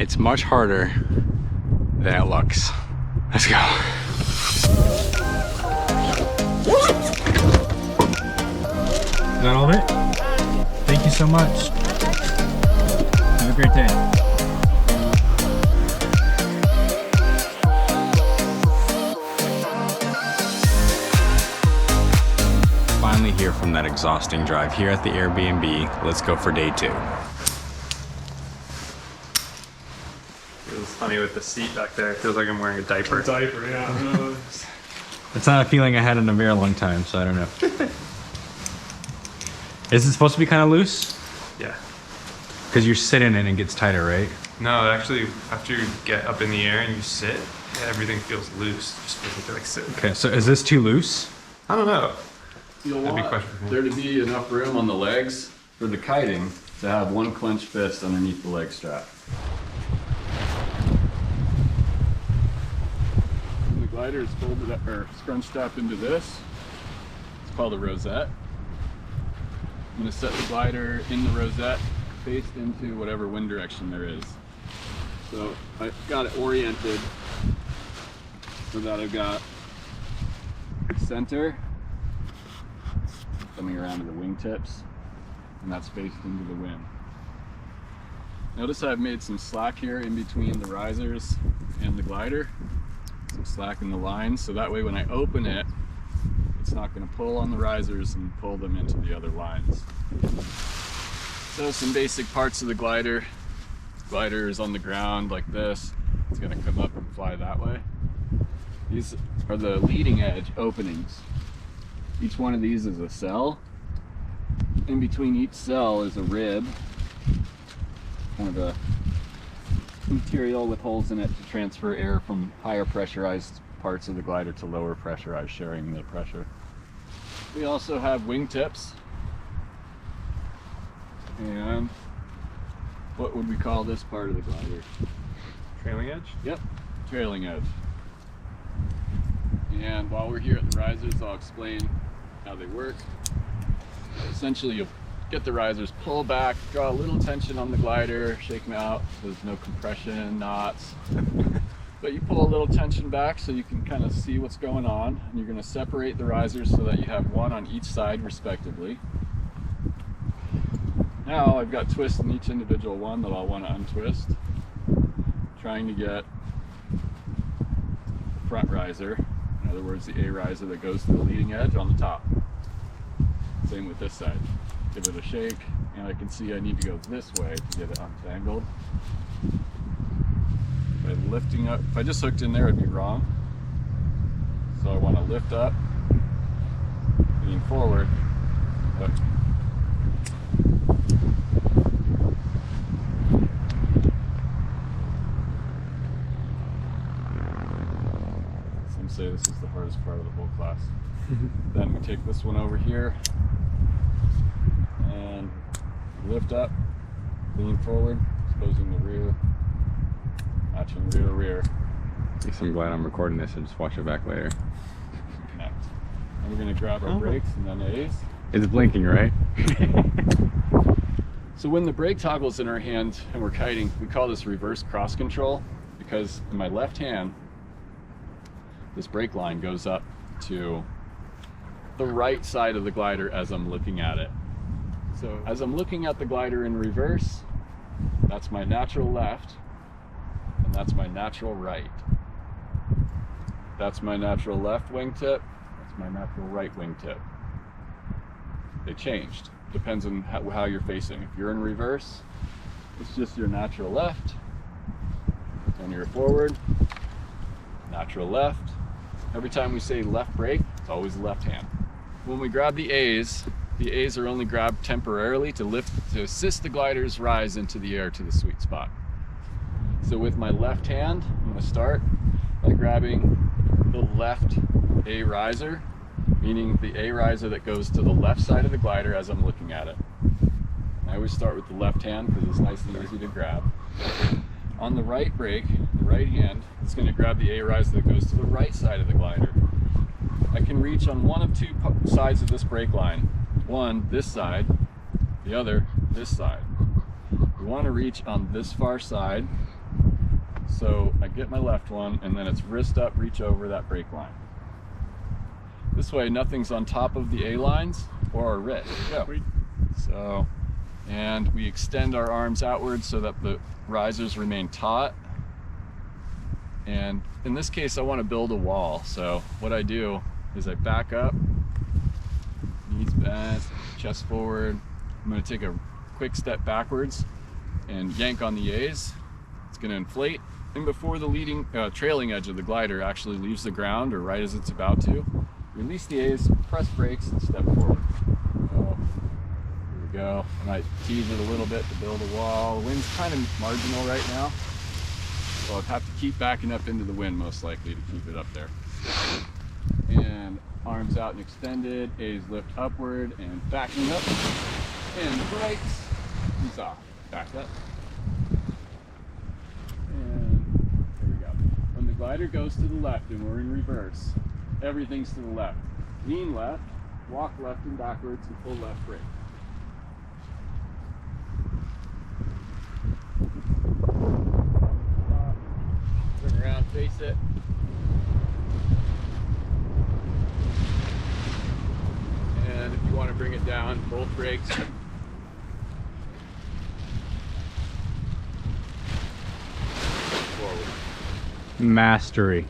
It's much harder than it looks. Let's go. Is that all of it? Thank you so much. Have a great day. Finally here from that exhausting drive here at the Airbnb. Let's go for day 2. Feels funny with the seat back there. It feels like I'm wearing a diaper. Yeah. It's not a feeling I had in a very long time, so I don't know. Is it supposed to be kind of loose? Yeah. Because you're sitting in it and it gets tighter, right? No, actually, after you get up in the air and you sit, everything feels loose. It just feels like you're like sitting. Okay, so is this too loose? I don't know. You'll That'd be want questionable. there to be enough room on the legs for the kiting to have one clenched fist underneath the leg strap. When the glider is folded up or scrunched up into this, it's called a rosette. I'm going to set the glider in the rosette, faced into whatever wind direction there is. So I've got it oriented so that I've got center coming around to the wingtips, and that's faced into the wind. Notice I've made some slack here in between the risers and the glider, some slack in the lines, so that way when I open it, it's not going to pull on the risers and pull them into the other lines. So some basic parts of the glider. The glider is on the ground like this. It's going to come up and fly that way. These are the leading edge openings. Each one of these is a cell. In between each cell is a rib, kind of a material with holes in it to transfer air from higher pressurized parts of the glider to lower pressurized, sharing the pressure. We also have wingtips. And what would we call this part of the glider? Trailing edge? Yep, trailing edge. And while we're here at the risers, I'll explain how they work. Essentially, you'll get the risers, pull back, draw a little tension on the glider, shake them out so there's no compression, knots. But you pull a little tension back so you can kind of see what's going on. And you're going to separate the risers so that you have one on each side respectively. Now I've got twists in each individual one that I'll want to untwist. Trying to get the front riser, in other words the A riser that goes to the leading edge, on the top. Same with this side. Give it a shake, and I can see I need to go this way to get it untangled. By lifting up, if I just hooked in there it'd be wrong. So I want to lift up, lean forward, hook. Some say this is the hardest part of the whole class. Then we take this one over here and lift up, lean forward, exposing the rear, matching rear to rear. I guess I'm glad I'm recording this and just watch it back later. Connect. And we're going to grab our brakes and then A's. It's blinking, right? So when the brake toggle's in our hand and we're kiting, we call this reverse cross control, because in my left hand, this brake line goes up to the right side of the glider as I'm looking at it. So as I'm looking at the glider in reverse, that's my natural left, and that's my natural right. That's my natural left wingtip, that's my natural right wingtip. They changed. Depends on how you're facing. If you're in reverse, it's just your natural left. When you're forward, natural left. Every time we say left brake, it's always left hand. When we grab the A's are only grabbed temporarily to assist the glider's rise into the air to the sweet spot. So with my left hand, I'm going to start by grabbing the left A riser, meaning the A riser that goes to the left side of the glider as I'm looking at it. I always start with the left hand because it's nice and easy to grab. On the right brake, the right hand is going to grab the A riser that goes to the right side of the glider. I can reach on one of two sides of this brake line. One, this side, the other, this side. We want to reach on this far side So I get my left one, and then it's wrist up, reach over that brake line. This way, nothing's on top of the A lines or our wrist. Go. So, and we extend our arms outwards so that the risers remain taut. And in this case, I want to build a wall. So what I do is I back up, knees bent, chest forward. I'm going to take a quick step backwards and yank on the A's. It's going to inflate. And before the trailing edge of the glider actually leaves the ground, or right as it's about to, release the A's, press brakes, and step forward. So, here we go. I might tease it a little bit to build a wall. The wind's kind of marginal right now, so I'd have to keep backing up into the wind most likely to keep it up there. And arms out and extended, A's lift upward and backing up, and brakes, and off. Back up. And there we go. When the glider goes to the left and we're in reverse, everything's to the left. Lean left, walk left and backwards, and pull left brake. Turn around, face it. And if you want to bring it down, both brakes. Forward. Mastery.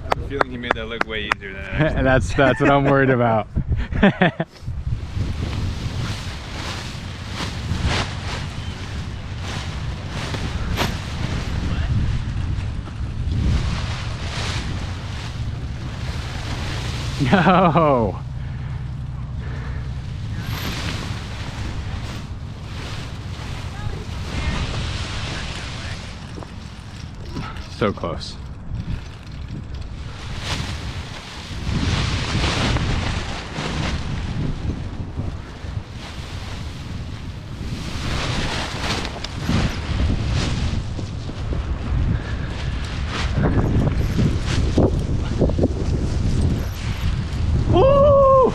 I have a feeling he made that look way easier than it actually. That's what I'm worried about. No. So close. Woo!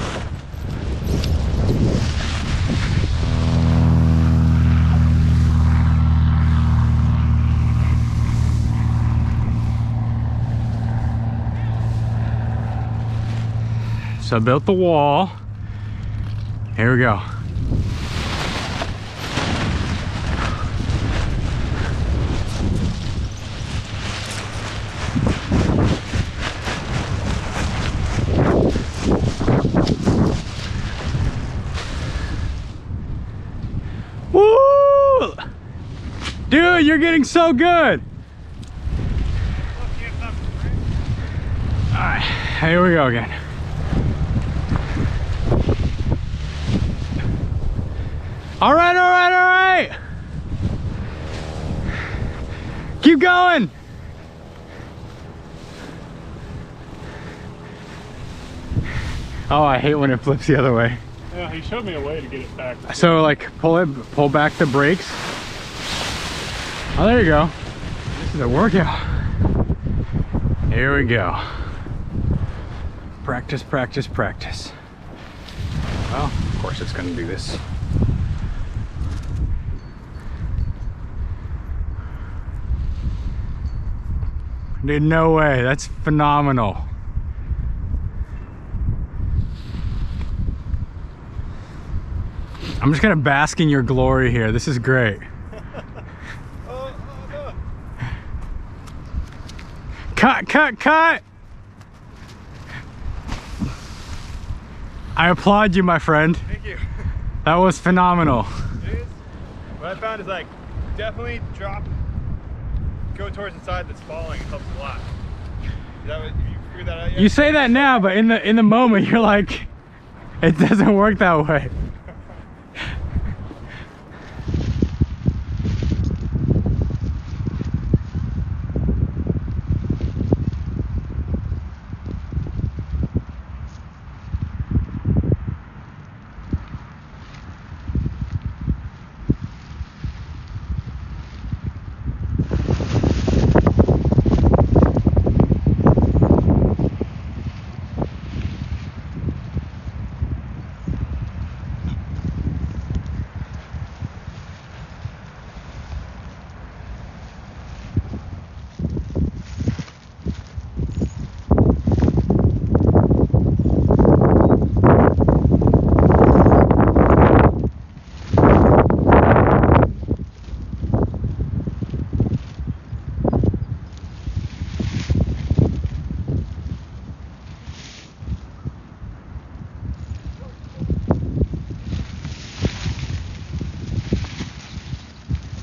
So I built the wall. Here we go. Woo! Dude, you're getting so good. All right, here we go again. All right, all right, all right. Keep going. Oh, I hate when it flips the other way. Yeah, he showed me a way to get it back. So like pull back the brakes. Oh, there you go. This is a workout. Here we go. Practice, practice, practice. Well, of course it's gonna do this. Dude, no way. That's phenomenal. I'm just gonna bask in your glory here. This is great. Oh, no. Cut, cut, cut! I applaud you, my friend. Thank you. That was phenomenal. What I found is like, definitely go towards the side that's falling. It helps a lot. Is that what, you figured that out yet? You say that now, but in the moment, you're like, it doesn't work that way.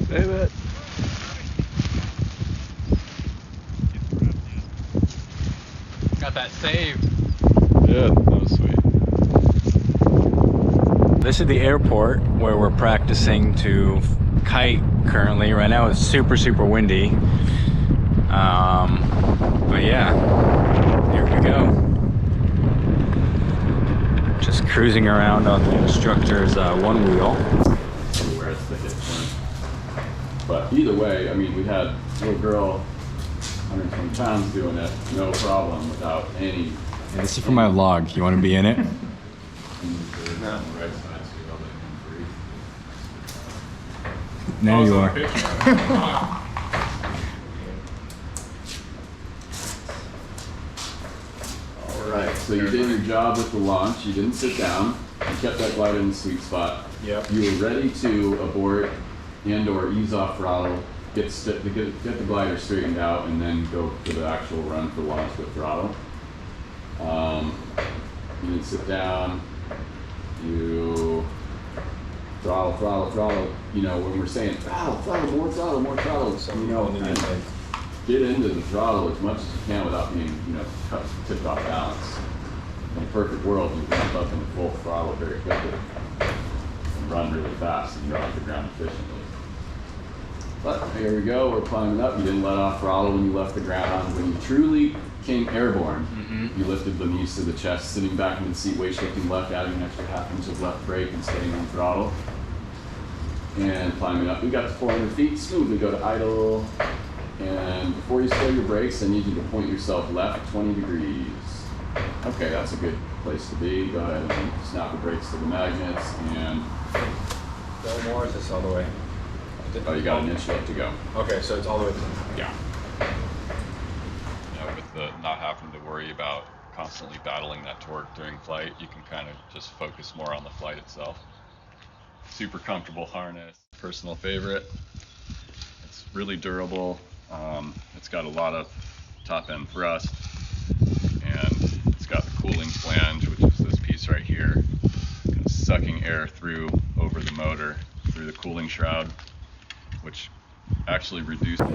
Save it. Got that saved. Yeah, that was sweet. This is the airport where we're practicing to kite currently. Right now it's super, super windy. But yeah, here we go. Just cruising around on the instructor's one wheel. Where it's the hip point. But either way, I mean, we had a little girl, 120 pounds, doing it, no problem, without any. Hey, this is for my vlog. You want to be in it? No. On the right side, so you're able to There you are. Alright, so you did your job with the launch, you didn't sit down, you kept that glider in the sweet spot. Yep. You were ready to abort and or ease off throttle, get the glider straightened out, and then go to the actual run for launch with throttle. You didn't sit down, you throttle, you know, when we're saying throttle, more throttle, so, you know, and get into the throttle as much as you can without being, you know, tipped off balance. In a perfect world, you ramp up into full throttle very quickly and run really fast and you're off the ground efficiently. But here we go, we're climbing up. You didn't let off throttle when you left the ground. When you truly came airborne, you lifted the knees to the chest, sitting back in the seat, weight shifting left, adding an extra half inch of left brake and staying on throttle. And climbing up. We got to 400 feet, smoothly go to idle. And before you slow your brakes, I need you to point yourself left 20 degrees. Okay, that's a good place to be. Go ahead and snap the brakes to the magnets and... No more, is this all the way? Oh, you got an inch left to go. Okay, so it's all the way to the... Yeah. Yeah, with the not having to worry about constantly battling that torque during flight, you can kind of just focus more on the flight itself. Super comfortable harness, personal favorite. It's really durable. It's got a lot of top end thrust, and it's got the cooling flange, which is this piece right here, kind of sucking air through over the motor through the cooling shroud, which actually reduces. Light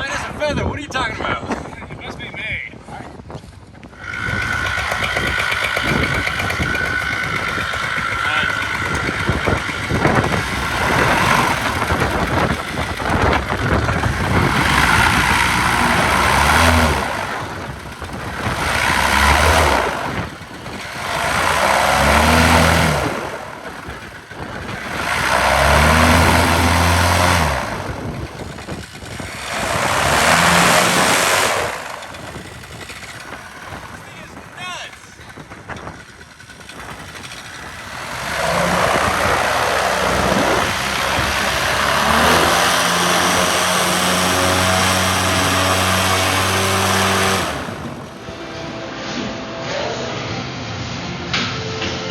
as a feather, what are you talking about? It must be me.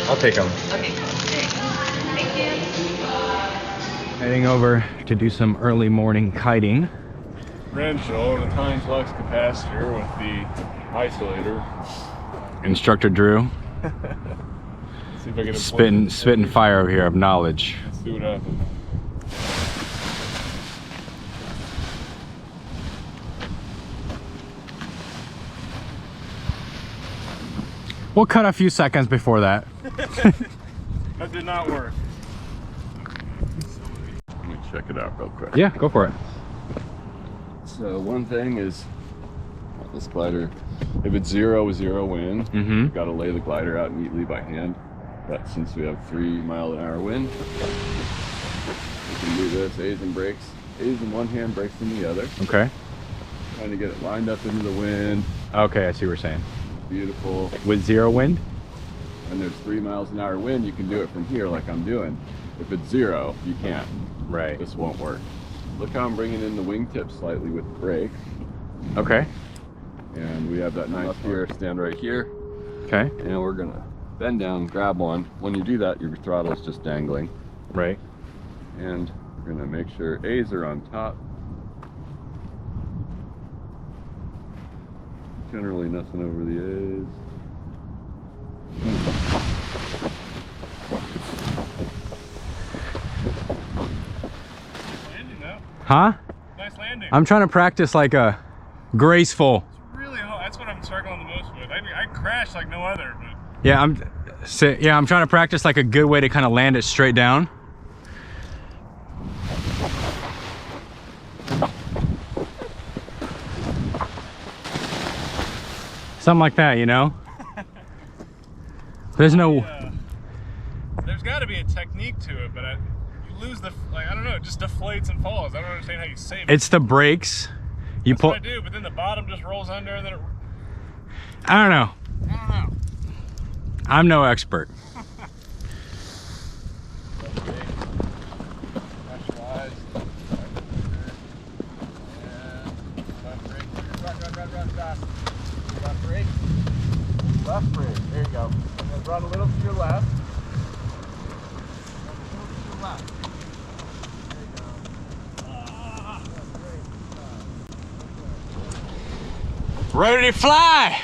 I'll take them. Okay, cool. There you go. Thank you. Heading over to do some early morning kiting. Wrenchel, the time flux capacitor with the isolator. Instructor Drew, See if I get a spitting fire over here of knowledge. Let's see what happens. We'll cut a few seconds before that. That did not work. Let me check it out real quick. Yeah, go for it. So one thing is this glider, if it's zero wind, you've got to lay the glider out neatly by hand. But since we have 3-mile-an-hour wind, we can do this, A's and brakes. A's in one hand, brakes in the other. Okay. Trying to get it lined up into the wind. Okay, I see what you're saying. Beautiful. With zero wind? When there's 3 miles an hour wind, you can do it from here like I'm doing. If it's zero, you can't. Right. This won't work. Look how I'm bringing in the wingtip slightly with the brake. Okay. And we have that nice gear stand right here. Okay. And we're gonna bend down, grab one. When you do that, your throttle's just dangling. Right. And we're gonna make sure A's are on top. Generally nothing over the A's. Huh? Nice landing. I'm trying to practice like a graceful. It's really hard. That's what I'm struggling the most with. I crash like no other. But Yeah, I'm trying to practice like a good way to kind of land it straight down. Something like that, you know? There's no... there's got to be a technique to it, but you lose the, like, I don't know, it just deflates and falls. I don't understand how you save it. It's the brakes. You That's pull... what I do, but then the bottom just rolls under and then it... I don't know. I don't know. I'm no expert. Left brake, there you go. And then run a little to your left. Ready to fly!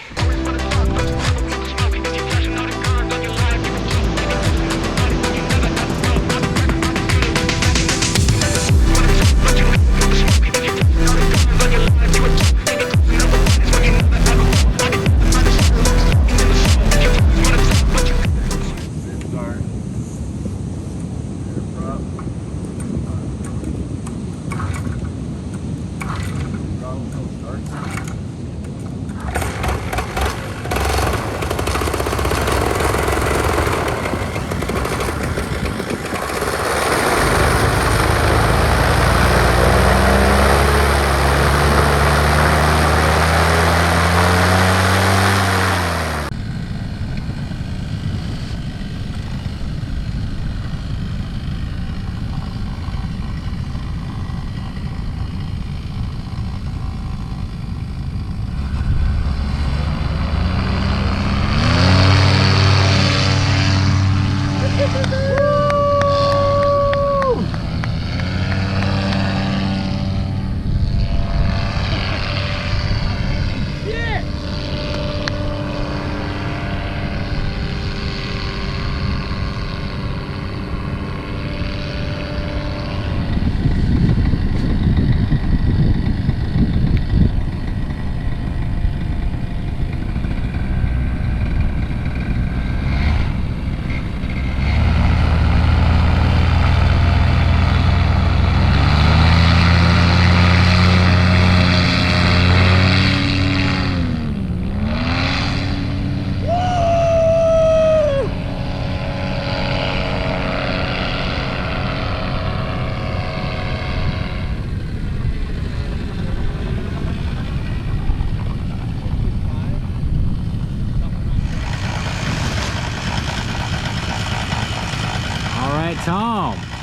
Tom.